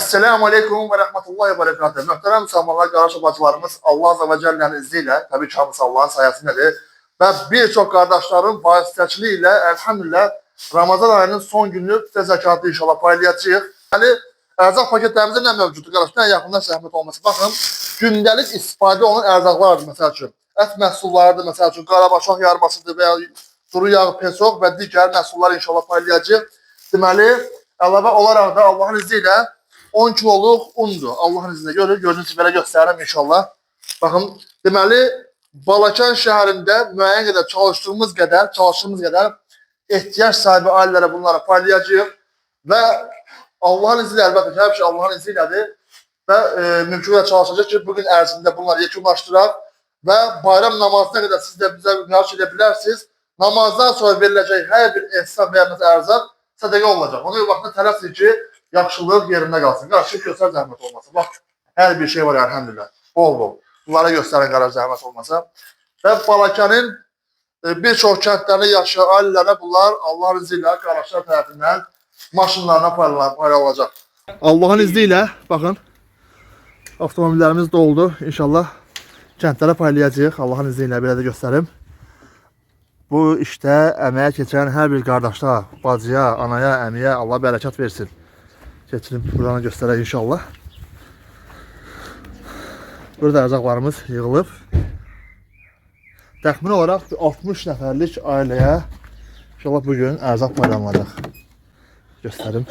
Esselamu Aleyküm ve Rahmetullahi ve Berekatuhu. Muhterem Müslümanlar, kardeş bacılarımız Allah Azze ve Celle'nin izniyle, tabii ki hamısı Allah'ın sayesindedir. Ve birçok kardeşlerin vasıtaçılığıyla elhamdülillah Ramazan ayının son günü fitr zekatı inşallah paylaşacağız. Yani erzak paketlerimizde ne mevcutdur kardeşlar? Yakından zahmet olması. Bakın, gündelik istifadə olan erzaklardır mesela için. Et məhsullarıdır mesela için. Qarabaşaq yarmasıdır veya duru yağ, pesok ve diğer məhsulları inşallah paylaşacağız. Deməli, əlavə olaraq da Allah'ın izniyle 10 kiloluk undur. Allah'ın izniyle görür. Gözünüzü belə göstərirəm inşallah. Baxın, deməli, Balakan şəhərində müəyyən qədər çalıştığımız qədər ehtiyac sahibi ailələrə bunları paylayacağıq və Allah'ın izniyle əlbəttə ki, hər şey Allah'ın izniylədir və mümkün qədər çalışacaq ki, bugün ərzində bunları yekunlaşdıraq və bayram namazına qədər siz də bizə müraciət edə bilərsiniz. Namazdan sonra veriləcək hər bir ehsan və ərzaq sədəqə olacaq. Ona vaxtında tələsdir ki, yaxşılıq yerində qalsın. Qarşı göstər zəhmət olmasa. Bax, hər bir şey var ya, elhamdülillah. Bol. Bunlara göstərin qarar zəhmət olmasa. Və Balakanın birçok kəndlərində yaşayan ailələrə bunlar Allah'ın izniyle qardaşlar tərəfindən maşınlarına paylanacaq. Allah'ın izniyle bakın, avtomobillərimiz doldu. İnşallah kəndlərə paylayacağıq. Allah'ın izniyle belə də göstərim. Bu işte əməyə keçən hər bir qardaşa, bacıya, anaya, əmiyə Allah bərəkat versin. Keçirim buranı göstərək inşallah. Burada ərzaqlarımız yığılıb. Təxmini olaraq 60 nəfərlik ailəyə inşallah bugün ərzaq paylanılacaq. Göstərim.